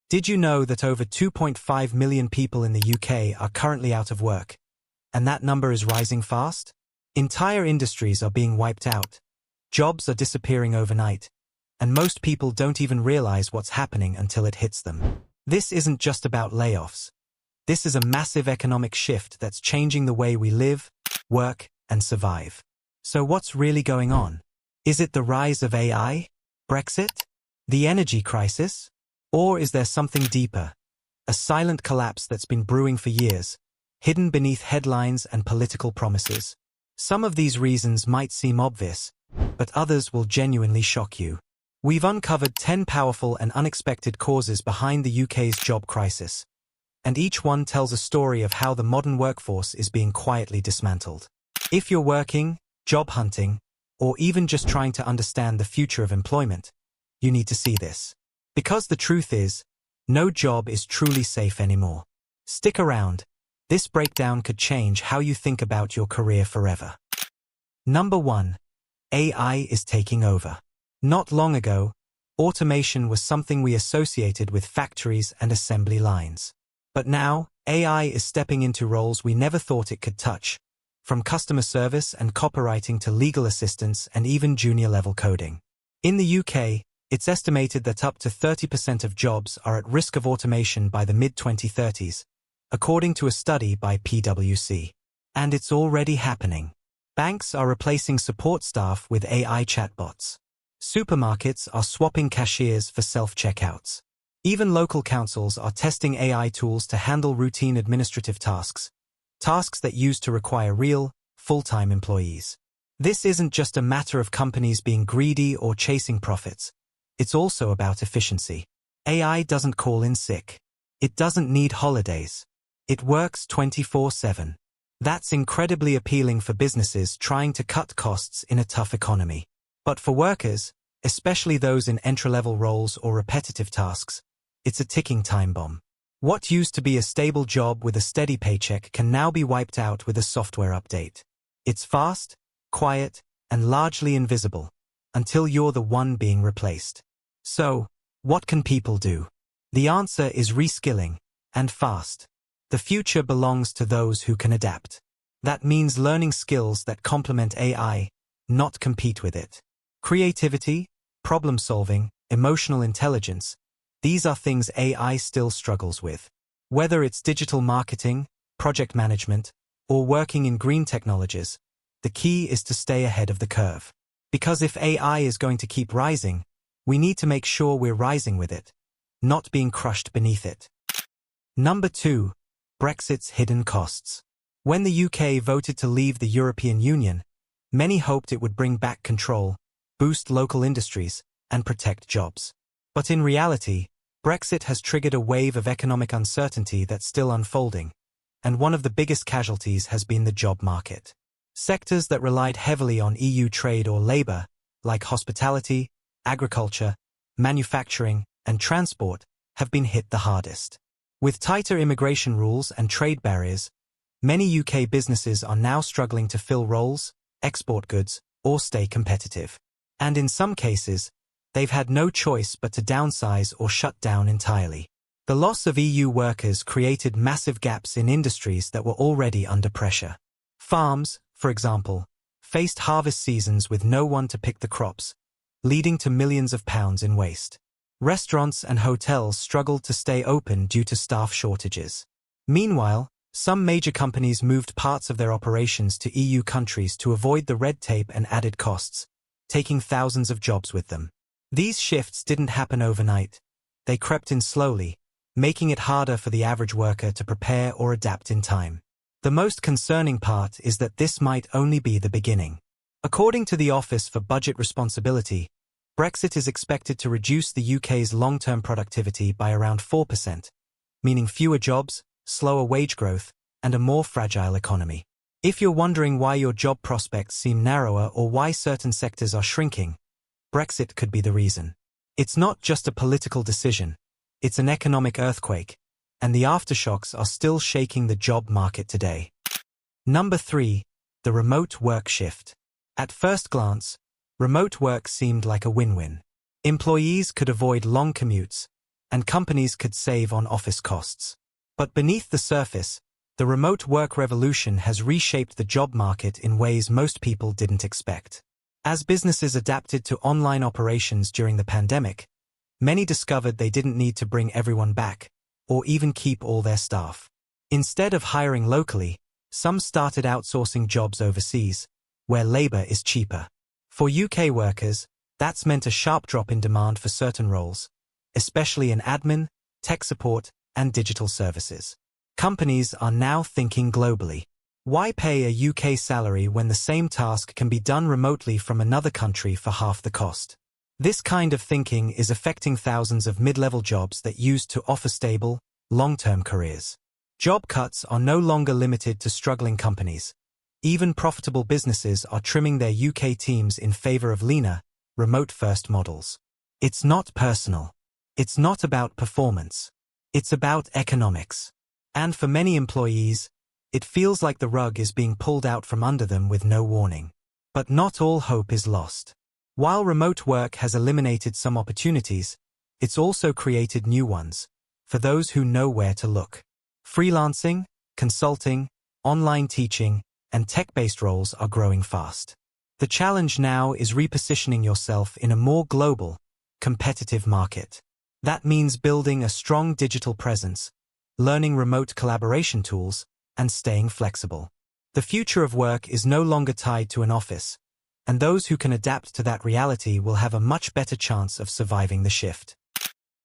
Did you know that over 2.5 million people in the UK are currently out of work? And that number is rising fast? Entire industries are being wiped out. Jobs are disappearing overnight. And most people don't even realize what's happening until it hits them. This isn't just about layoffs. This is a massive economic shift that's changing the way we live, work, and survive. So what's really going on? Is it the rise of AI? Brexit? The energy crisis? Or is there something deeper? A silent collapse that's been brewing for years, hidden beneath headlines and political promises. Some of these reasons might seem obvious, but others will genuinely shock you. We've uncovered 10 powerful and unexpected causes behind the UK's job crisis, and each one tells a story of how the modern workforce is being quietly dismantled. If you're working, job hunting, or even just trying to understand the future of employment, you need to see this. Because the truth is, no job is truly safe anymore. Stick around. This breakdown could change how you think about your career forever. Number 1. AI is taking over. Not long ago, automation was something we associated with factories and assembly lines. But now, AI is stepping into roles we never thought it could touch, from customer service and copywriting to legal assistance and even junior-level coding. In the UK, it's estimated that up to 30% of jobs are at risk of automation by the mid-2030s, according to a study by PwC. And it's already happening. Banks are replacing support staff with AI chatbots. Supermarkets are swapping cashiers for self-checkouts. Even local councils are testing AI tools to handle routine administrative tasks that used to require real, full-time employees. This isn't just a matter of companies being greedy or chasing profits. It's also about efficiency. AI doesn't call in sick. It doesn't need holidays. It works 24/7. That's incredibly appealing for businesses trying to cut costs in a tough economy. But for workers, especially those in entry-level roles or repetitive tasks, it's a ticking time bomb. What used to be a stable job with a steady paycheck can now be wiped out with a software update. It's fast, quiet, and largely invisible, until you're the one being replaced. So, what can people do? The answer is reskilling, and fast. The future belongs to those who can adapt. That means learning skills that complement AI, not compete with it. Creativity, problem-solving, emotional intelligence, these are things AI still struggles with. Whether it's digital marketing, project management, or working in green technologies, the key is to stay ahead of the curve. Because if AI is going to keep rising, we need to make sure we're rising with it, not being crushed beneath it. Number 2. Brexit's hidden costs. When the UK voted to leave the European Union, many hoped it would bring back control, boost local industries, and protect jobs. But in reality, Brexit has triggered a wave of economic uncertainty that's still unfolding, and one of the biggest casualties has been the job market. Sectors that relied heavily on EU trade or labor, like hospitality, agriculture, manufacturing, and transport, have been hit the hardest. With tighter immigration rules and trade barriers, many UK businesses are now struggling to fill roles, export goods, or stay competitive. And in some cases, they've had no choice but to downsize or shut down entirely. The loss of EU workers created massive gaps in industries that were already under pressure. Farms, for example, faced harvest seasons with no one to pick the crops, leading to millions of pounds in waste. Restaurants and hotels struggled to stay open due to staff shortages. Meanwhile, some major companies moved parts of their operations to EU countries to avoid the red tape and added costs, taking thousands of jobs with them. These shifts didn't happen overnight. They crept in slowly, making it harder for the average worker to prepare or adapt in time. The most concerning part is that this might only be the beginning. According to the Office for Budget Responsibility, Brexit is expected to reduce the UK's long-term productivity by around 4%, meaning fewer jobs, slower wage growth, and a more fragile economy. If you're wondering why your job prospects seem narrower or why certain sectors are shrinking, Brexit could be the reason. It's not just a political decision, it's an economic earthquake, and the aftershocks are still shaking the job market today. Number 3. The remote work shift. At first glance, remote work seemed like a win-win. Employees could avoid long commutes, and companies could save on office costs. But beneath the surface, the remote work revolution has reshaped the job market in ways most people didn't expect. As businesses adapted to online operations during the pandemic, many discovered they didn't need to bring everyone back, or even keep all their staff. Instead of hiring locally, some started outsourcing jobs overseas, where labor is cheaper. For UK workers, that's meant a sharp drop in demand for certain roles, especially in admin, tech support, and digital services. Companies are now thinking globally. Why pay a UK salary when the same task can be done remotely from another country for half the cost? This kind of thinking is affecting thousands of mid-level jobs that used to offer stable, long-term careers. Job cuts are no longer limited to struggling companies. Even profitable businesses are trimming their UK teams in favor of leaner, remote-first models. It's not personal. It's not about performance. It's about economics. And for many employees, it feels like the rug is being pulled out from under them with no warning. But not all hope is lost. While remote work has eliminated some opportunities, it's also created new ones, for those who know where to look. Freelancing, consulting, online teaching, and tech-based roles are growing fast. The challenge now is repositioning yourself in a more global, competitive market. That means building a strong digital presence, learning remote collaboration tools, and staying flexible. The future of work is no longer tied to an office, and those who can adapt to that reality will have a much better chance of surviving the shift.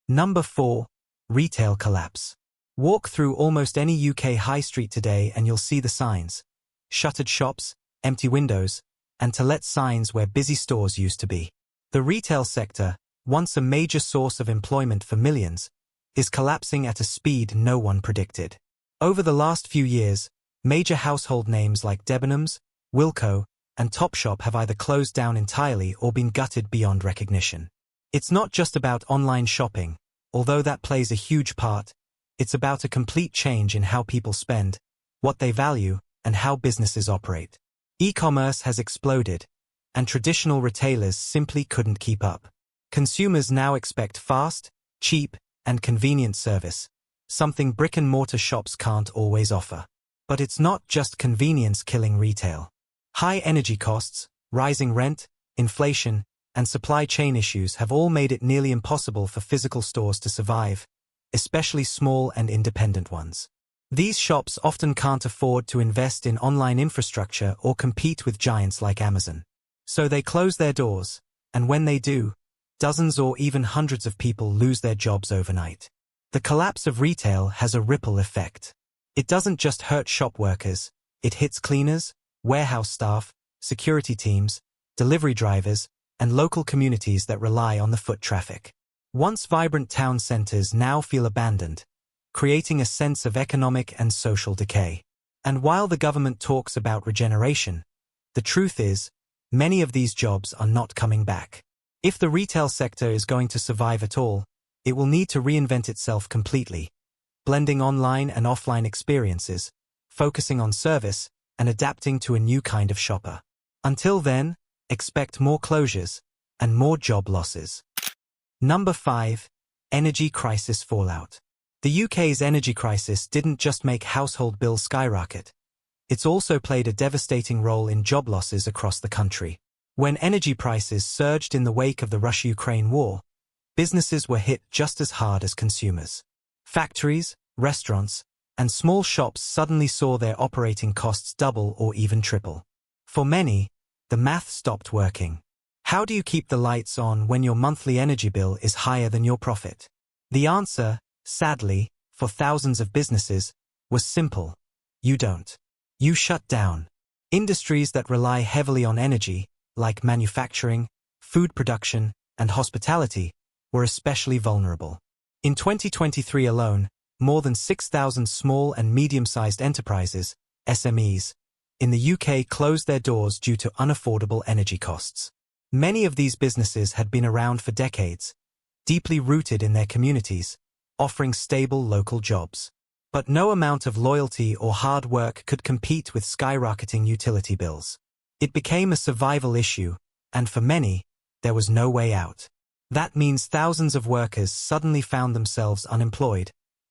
Number 4. Retail collapse. Walk through almost any UK high street today and you'll see the signs. Shuttered shops, empty windows, and to-let signs where busy stores used to be. The retail sector, once a major source of employment for millions, is collapsing at a speed no one predicted. Over the last few years, major household names like Debenhams, Wilko, and Topshop have either closed down entirely or been gutted beyond recognition. It's not just about online shopping, although that plays a huge part. It's about a complete change in how people spend, what they value, and how businesses operate. E-commerce has exploded, and traditional retailers simply couldn't keep up. Consumers now expect fast, cheap, and convenient service, something brick-and-mortar shops can't always offer. But it's not just convenience killing retail. High energy costs, rising rent, inflation, and supply chain issues have all made it nearly impossible for physical stores to survive, especially small and independent ones. These shops often can't afford to invest in online infrastructure or compete with giants like Amazon. So they close their doors, and when they do, dozens or even hundreds of people lose their jobs overnight. The collapse of retail has a ripple effect. It doesn't just hurt shop workers, it hits cleaners, warehouse staff, security teams, delivery drivers, and local communities that rely on the foot traffic. Once vibrant town centers now feel abandoned, creating a sense of economic and social decay. And while the government talks about regeneration, the truth is, many of these jobs are not coming back. If the retail sector is going to survive at all, it will need to reinvent itself completely, blending online and offline experiences, focusing on service, and adapting to a new kind of shopper. Until then, expect more closures and more job losses. Number 5. Energy crisis fallout. The UK's energy crisis didn't just make household bills skyrocket. It's also played a devastating role in job losses across the country. When energy prices surged in the wake of the Russia-Ukraine war, businesses were hit just as hard as consumers. Factories, restaurants, and small shops suddenly saw their operating costs double or even triple. For many, the math stopped working. How do you keep the lights on when your monthly energy bill is higher than your profit? The answer, sadly, for thousands of businesses, was simple. You don't. You shut down. Industries that rely heavily on energy, like manufacturing, food production, and hospitality, were especially vulnerable. In 2023 alone, more than 6,000 small and medium-sized enterprises, SMEs, in the UK closed their doors due to unaffordable energy costs. Many of these businesses had been around for decades, deeply rooted in their communities, offering stable local jobs. But no amount of loyalty or hard work could compete with skyrocketing utility bills. It became a survival issue, and for many, there was no way out. That means thousands of workers suddenly found themselves unemployed,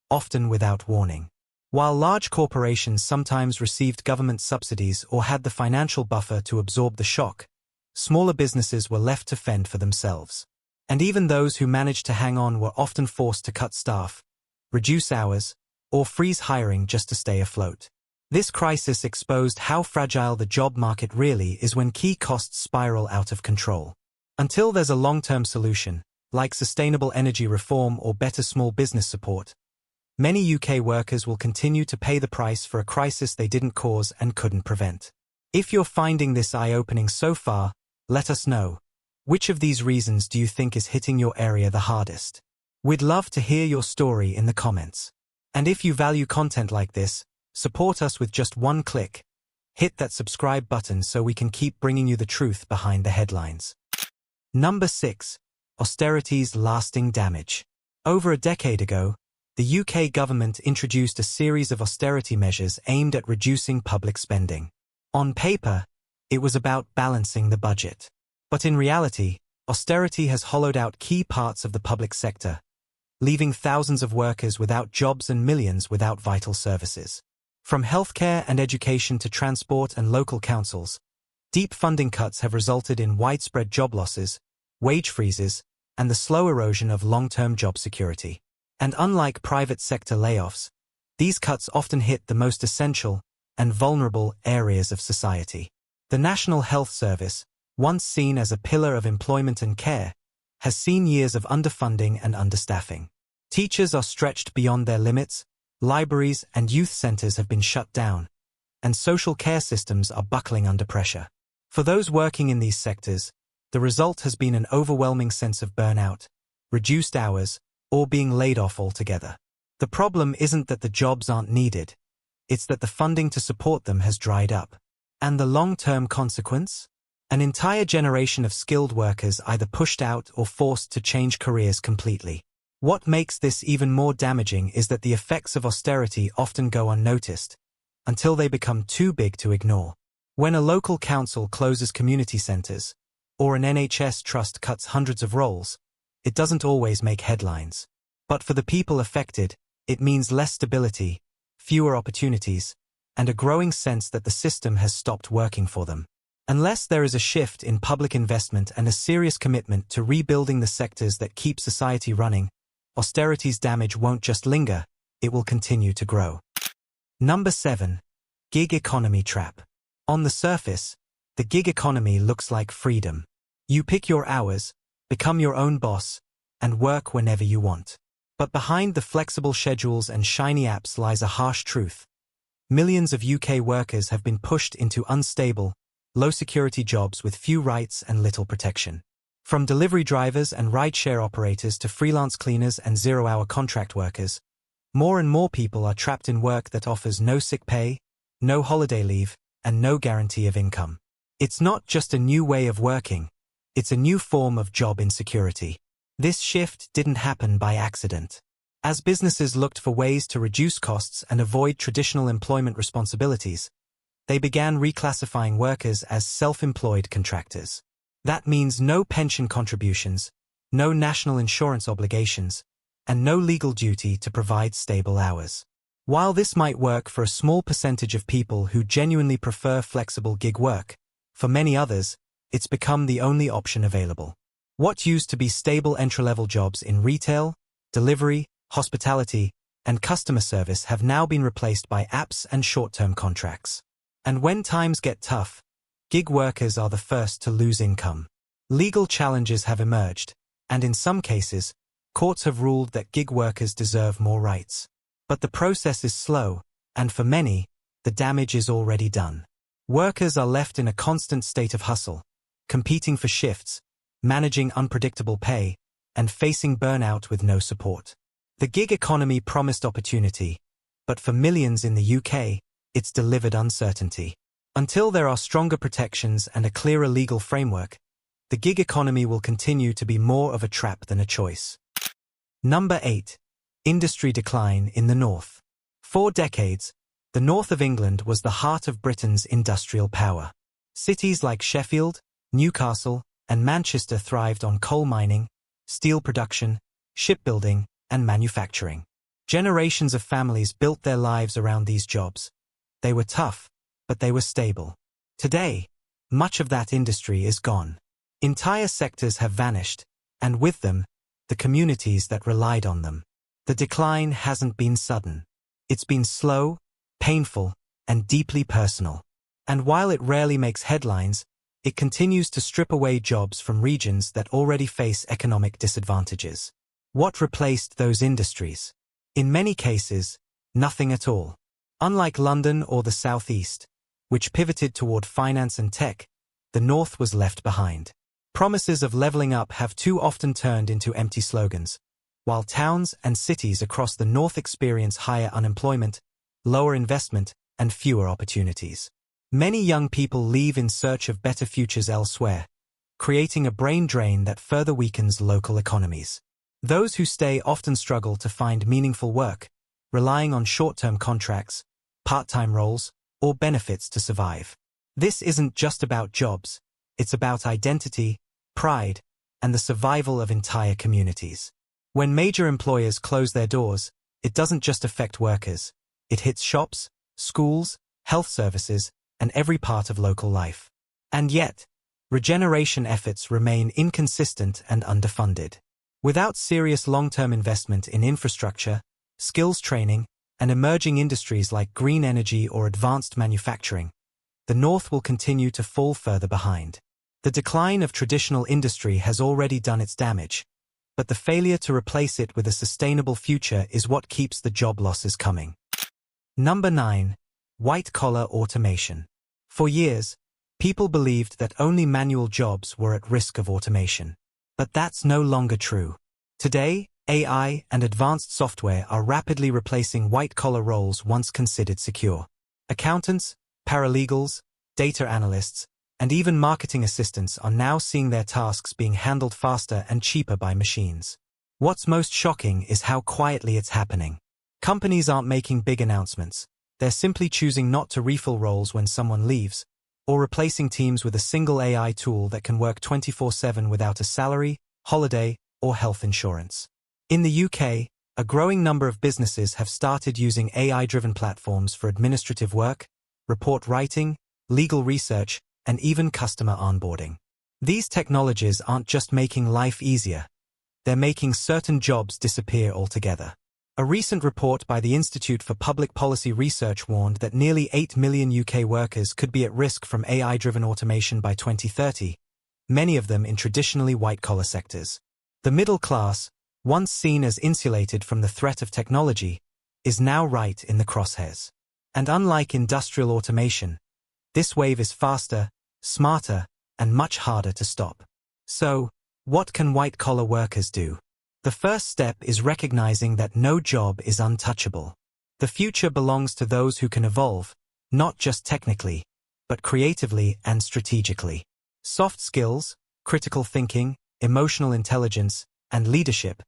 often without warning. While large corporations sometimes received government subsidies or had the financial buffer to absorb the shock, smaller businesses were left to fend for themselves. And even those who managed to hang on were often forced to cut staff, reduce hours, or freeze hiring just to stay afloat. This crisis exposed how fragile the job market really is when key costs spiral out of control. Until there's a long-term solution, like sustainable energy reform or better small business support, many UK workers will continue to pay the price for a crisis they didn't cause and couldn't prevent. If you're finding this eye-opening so far, let us know. Which of these reasons do you think is hitting your area the hardest? We'd love to hear your story in the comments. And if you value content like this, support us with just one click. Hit that subscribe button so we can keep bringing you the truth behind the headlines. Number 6. Austerity's lasting damage. Over a decade ago, the UK government introduced a series of austerity measures aimed at reducing public spending. On paper, it was about balancing the budget. But in reality, austerity has hollowed out key parts of the public sector, leaving thousands of workers without jobs and millions without vital services. From healthcare and education to transport and local councils, deep funding cuts have resulted in widespread job losses, wage freezes, and the slow erosion of long-term job security. And unlike private sector layoffs, these cuts often hit the most essential and vulnerable areas of society. The National Health Service, once seen as a pillar of employment and care, has seen years of underfunding and understaffing. Teachers are stretched beyond their limits, libraries and youth centers have been shut down, and social care systems are buckling under pressure. For those working in these sectors, the result has been an overwhelming sense of burnout, reduced hours, or being laid off altogether. The problem isn't that the jobs aren't needed, it's that the funding to support them has dried up. And the long-term consequence? An entire generation of skilled workers either pushed out or forced to change careers completely. What makes this even more damaging is that the effects of austerity often go unnoticed, until they become too big to ignore. When a local council closes community centres, or an NHS trust cuts hundreds of roles, it doesn't always make headlines. But for the people affected, it means less stability, fewer opportunities, and a growing sense that the system has stopped working for them. Unless there is a shift in public investment and a serious commitment to rebuilding the sectors that keep society running, austerity's damage won't just linger, it will continue to grow. Number 7. Gig economy trap. On the surface, the gig economy looks like freedom. You pick your hours, become your own boss, and work whenever you want. But behind the flexible schedules and shiny apps lies a harsh truth. Millions of UK workers have been pushed into unstable, low-security jobs with few rights and little protection. From delivery drivers and rideshare operators to freelance cleaners and zero-hour contract workers, more and more people are trapped in work that offers no sick pay, no holiday leave, and no guarantee of income. It's not just a new way of working, it's a new form of job insecurity. This shift didn't happen by accident. As businesses looked for ways to reduce costs and avoid traditional employment responsibilities, they began reclassifying workers as self-employed contractors. That means no pension contributions, no national insurance obligations, and no legal duty to provide stable hours. While this might work for a small percentage of people who genuinely prefer flexible gig work, for many others, it's become the only option available. What used to be stable entry-level jobs in retail, delivery, hospitality, and customer service have now been replaced by apps and short-term contracts. And when times get tough, gig workers are the first to lose income. Legal challenges have emerged, and in some cases, courts have ruled that gig workers deserve more rights. But the process is slow, and for many, the damage is already done. Workers are left in a constant state of hustle, competing for shifts, managing unpredictable pay, and facing burnout with no support. The gig economy promised opportunity, but for millions in the UK, it's delivered uncertainty. Until there are stronger protections and a clearer legal framework, the gig economy will continue to be more of a trap than a choice. Number 8. Industry decline in the North. For decades, the north of England was the heart of Britain's industrial power. Cities like Sheffield, Newcastle, and Manchester thrived on coal mining, steel production, shipbuilding, and manufacturing. Generations of families built their lives around these jobs. They were tough, but they were stable. Today, much of that industry is gone. Entire sectors have vanished, and with them, the communities that relied on them. The decline hasn't been sudden. It's been slow, painful, and deeply personal. And while it rarely makes headlines, it continues to strip away jobs from regions that already face economic disadvantages. What replaced those industries? In many cases, nothing at all. Unlike London or the Southeast, which pivoted toward finance and tech, the North was left behind. Promises of leveling up have too often turned into empty slogans, while towns and cities across the North experience higher unemployment, lower investment, and fewer opportunities. Many young people leave in search of better futures elsewhere, creating a brain drain that further weakens local economies. Those who stay often struggle to find meaningful work, relying on short-term contracts, part-time roles, or benefits to survive. This isn't just about jobs, it's about identity, pride, and the survival of entire communities. When major employers close their doors, it doesn't just affect workers. It hits shops, schools, health services, and every part of local life. And yet, regeneration efforts remain inconsistent and underfunded. Without serious long-term investment in infrastructure, skills training, and emerging industries like green energy or advanced manufacturing, the North will continue to fall further behind. The decline of traditional industry has already done its damage, but the failure to replace it with a sustainable future is what keeps the job losses coming. Number 9. White-collar automation. For years, people believed that only manual jobs were at risk of automation. But that's no longer true. Today, AI and advanced software are rapidly replacing white-collar roles once considered secure. Accountants, paralegals, data analysts, and even marketing assistants are now seeing their tasks being handled faster and cheaper by machines. What's most shocking is how quietly it's happening. Companies aren't making big announcements. They're simply choosing not to refill roles when someone leaves, or replacing teams with a single AI tool that can work 24/7 without a salary, holiday, or health insurance. In the UK, a growing number of businesses have started using AI-driven platforms for administrative work, report writing, legal research, and even customer onboarding. These technologies aren't just making life easier, they're making certain jobs disappear altogether. A recent report by the Institute for Public Policy Research warned that nearly 8 million UK workers could be at risk from AI-driven automation by 2030, many of them in traditionally white-collar sectors. The middle class, once seen as insulated from the threat of technology, is now right in the crosshairs. And unlike industrial automation, this wave is faster, smarter, and much harder to stop. So, what can white-collar workers do? The first step is recognizing that no job is untouchable. The future belongs to those who can evolve, not just technically, but creatively and strategically. Soft skills, critical thinking, emotional intelligence, and leadership,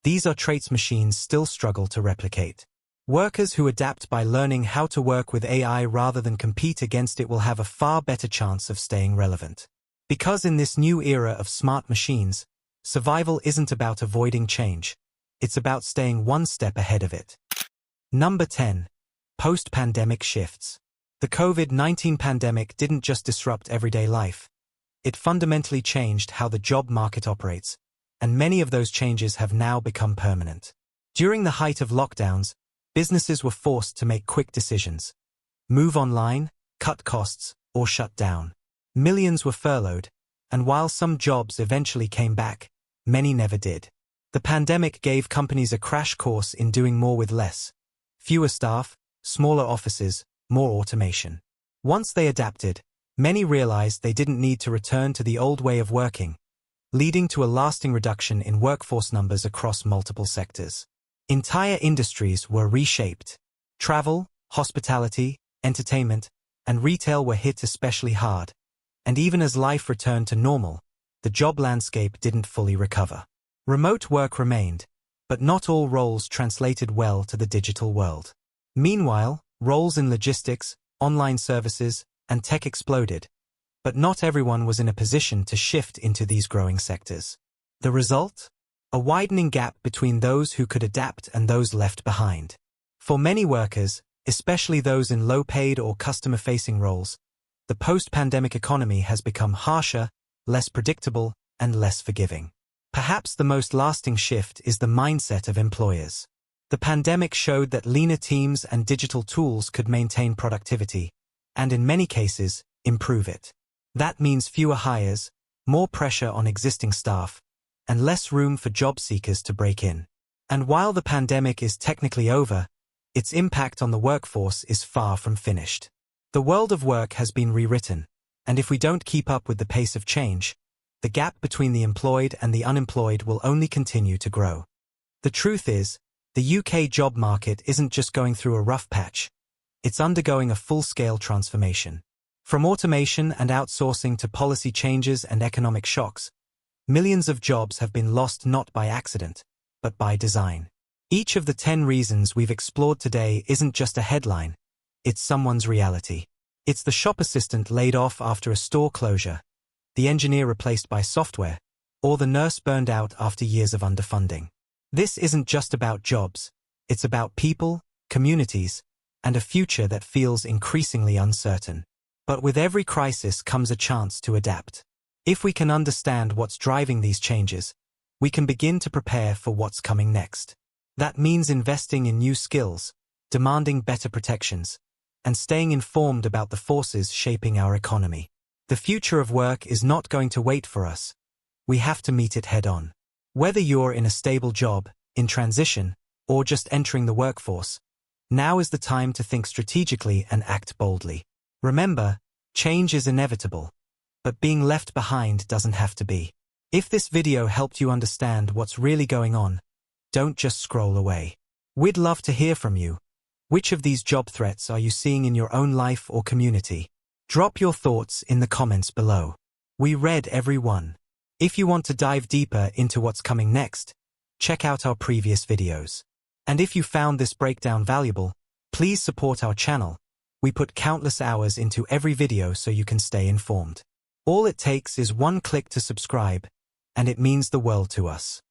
these are traits machines still struggle to replicate. Workers who adapt by learning how to work with AI rather than compete against it will have a far better chance of staying relevant. Because in this new era of smart machines, survival isn't about avoiding change, it's about staying one step ahead of it. Number 10. Post-pandemic shifts. The COVID-19 pandemic didn't just disrupt everyday life. It fundamentally changed how the job market operates, and many of those changes have now become permanent. During the height of lockdowns, businesses were forced to make quick decisions. Move online, cut costs, or shut down. Millions were furloughed, and while some jobs eventually came back, many never did. The pandemic gave companies a crash course in doing more with less. Fewer staff, smaller offices, more automation. Once they adapted, many realized they didn't need to return to the old way of working, leading to a lasting reduction in workforce numbers across multiple sectors. Entire industries were reshaped. Travel, hospitality, entertainment, and retail were hit especially hard. And even as life returned to normal, the job landscape didn't fully recover. Remote work remained, but not all roles translated well to the digital world. Meanwhile, roles in logistics, online services, and tech exploded, but not everyone was in a position to shift into these growing sectors. The result? a widening gap between those who could adapt and those left behind. For many workers, especially those in low-paid or customer-facing roles, the post-pandemic economy has become harsher, less predictable, and less forgiving. Perhaps the most lasting shift is the mindset of employers. The pandemic showed that leaner teams and digital tools could maintain productivity, and in many cases, improve it. That means fewer hires, more pressure on existing staff, and less room for job seekers to break in. And while the pandemic is technically over, its impact on the workforce is far from finished. The world of work has been rewritten, and if we don't keep up with the pace of change, the gap between the employed and the unemployed will only continue to grow. The truth is, the UK job market isn't just going through a rough patch, it's undergoing a full-scale transformation. From automation and outsourcing to policy changes and economic shocks, millions of jobs have been lost not by accident, but by design. Each of the 10 reasons we've explored today isn't just a headline, it's someone's reality. It's the shop assistant laid off after a store closure, the engineer replaced by software, or the nurse burned out after years of underfunding. This isn't just about jobs, it's about people, communities, and a future that feels increasingly uncertain. But with every crisis comes a chance to adapt. If we can understand what's driving these changes, we can begin to prepare for what's coming next. That means investing in new skills, demanding better protections, and staying informed about the forces shaping our economy. The future of work is not going to wait for us. We have to meet it head-on. Whether you're in a stable job, in transition, or just entering the workforce, now is the time to think strategically and act boldly. Remember, change is inevitable, but being left behind doesn't have to be. If this video helped you understand what's really going on, don't just scroll away. We'd love to hear from you. Which of these job threats are you seeing in your own life or community? Drop your thoughts in the comments below. We read every one. If you want to dive deeper into what's coming next, check out our previous videos. And if you found this breakdown valuable, please support our channel. We put countless hours into every video so you can stay informed. All it takes is one click to subscribe, and it means the world to us.